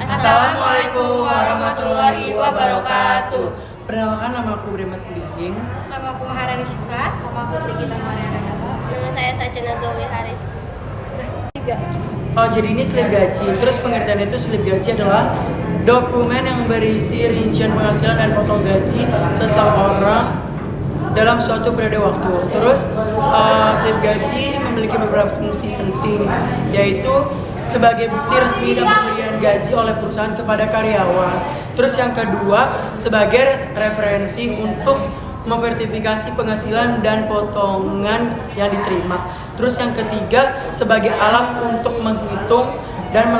Assalamualaikum warahmatullahi wabarakatuh. Perkenalkan, nama aku Brema Sinding. Nama aku Maharani Syifa. Nama aku Brigita Mariana. Nama saya Sajana Doli Haris. Oh, jadi ini slip gaji. Terus pengertian itu slip gaji adalah dokumen yang berisi rincian penghasilan dan potong gaji seseorang dalam suatu periode waktu. Terus slip gaji memiliki beberapa fungsi penting, yaitu sebagai bukti resmi dan pemberian gaji oleh perusahaan kepada karyawan. Terus yang kedua, sebagai referensi untuk memverifikasi penghasilan dan potongan yang diterima. Terus yang ketiga, sebagai alat untuk menghitung dan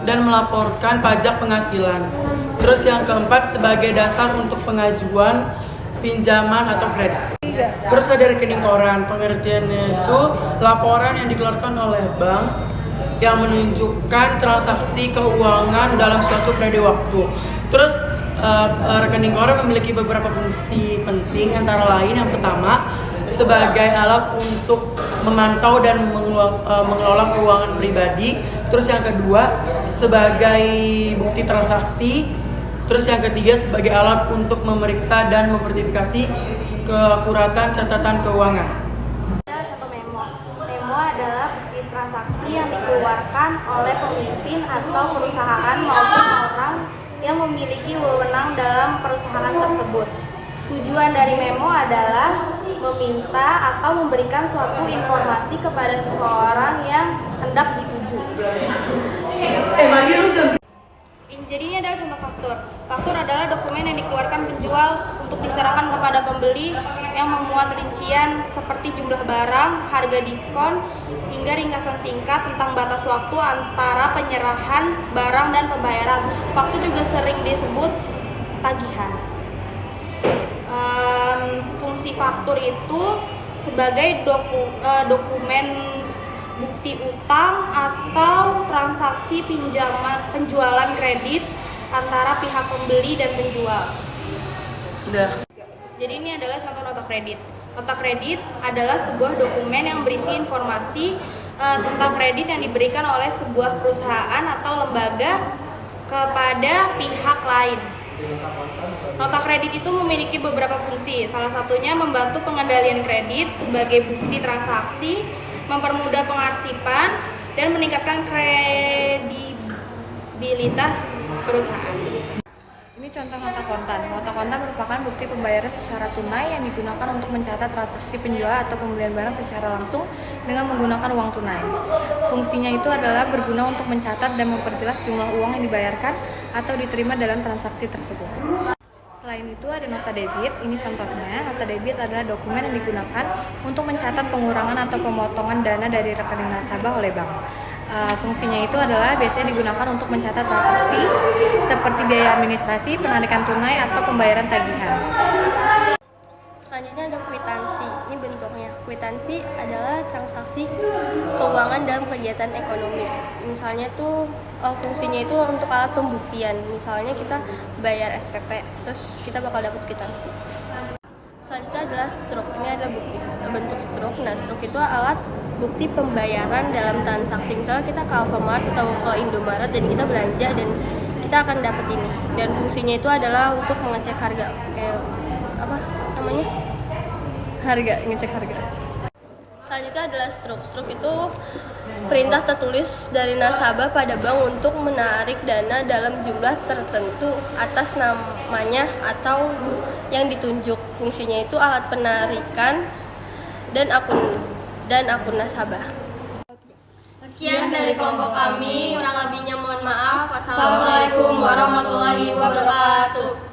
melaporkan pajak penghasilan. Terus yang keempat, sebagai dasar untuk pengajuan pinjaman atau kredit. Terus ada rekening koran. Pengertiannya itu laporan yang dikeluarkan oleh bank yang menunjukkan transaksi keuangan dalam suatu periode waktu. Terus rekening koran memiliki beberapa fungsi penting, antara lain yang pertama sebagai alat untuk memantau dan mengelola keuangan pribadi. Terus yang kedua sebagai bukti transaksi. Terus yang ketiga sebagai alat untuk memeriksa dan memverifikasi keakuratan catatan keuangan. Contoh memo. Memo adalah bukti transaksi yang dikeluarkan oleh pemimpin atau perusahaan maupun orang yang memiliki wewenang dalam perusahaan tersebut. Tujuan dari memo adalah meminta atau memberikan suatu informasi kepada seseorang yang hendak dituju. Jadi ini adalah contoh faktur. Faktur adalah dokumen yang dikeluarkan penjual untuk diserahkan kepada pembeli yang memuat rincian seperti jumlah barang, harga diskon, hingga ringkasan singkat tentang batas waktu antara penyerahan barang dan pembayaran. Faktur juga sering disebut tagihan. Fungsi faktur itu sebagai dokumen bukti utang atau transaksi penjualan kredit antara pihak pembeli dan penjual. Jadi ini adalah contoh nota kredit. Nota kredit adalah sebuah dokumen yang berisi informasi tentang kredit yang diberikan oleh sebuah perusahaan atau lembaga kepada pihak lain. Nota kredit itu memiliki beberapa fungsi. Salah satunya membantu pengendalian kredit sebagai bukti transaksi, mempermudah pengarsipan, dan meningkatkan kredibilitas perusahaan. Ini contoh nota kontan. Nota kontan merupakan bukti pembayaran secara tunai yang digunakan untuk mencatat transaksi penjual atau pembelian barang secara langsung dengan menggunakan uang tunai. Fungsinya itu adalah berguna untuk mencatat dan memperjelas jumlah uang yang dibayarkan atau diterima dalam transaksi tersebut. Selain itu ada nota debit. Ini contohnya, nota debit adalah dokumen yang digunakan untuk mencatat pengurangan atau pemotongan dana dari rekening nasabah oleh bank. Fungsinya itu adalah biasanya digunakan untuk mencatat transaksi seperti biaya administrasi, penarikan tunai, atau pembayaran tagihan. Selanjutnya ada kwitansi. Ini bentuknya. Kwitansi adalah transaksi keuangan dalam kegiatan ekonomi. Misalnya itu fungsinya itu untuk alat pembuktian. Misalnya kita bayar SPP, terus kita bakal dapat kwitansi. Selanjutnya adalah struk. Ini adalah bentuk struk. Nah, struk itu alat bukti pembayaran dalam transaksi. Misalnya kita ke Alfamart atau ke Indomaret dan kita belanja dan kita akan dapat ini. Dan fungsinya itu adalah untuk mengecek harga. Kayak apa namanya? Ngecek harga. Selanjutnya adalah struk. Struk itu perintah tertulis dari nasabah pada bank untuk menarik dana dalam jumlah tertentu atas namanya atau yang ditunjuk. Fungsinya itu alat penarikan dan akun nasabah. Sekian dari kelompok kami, kurang lebihnya mohon maaf. Wassalamualaikum warahmatullahi wabarakatuh.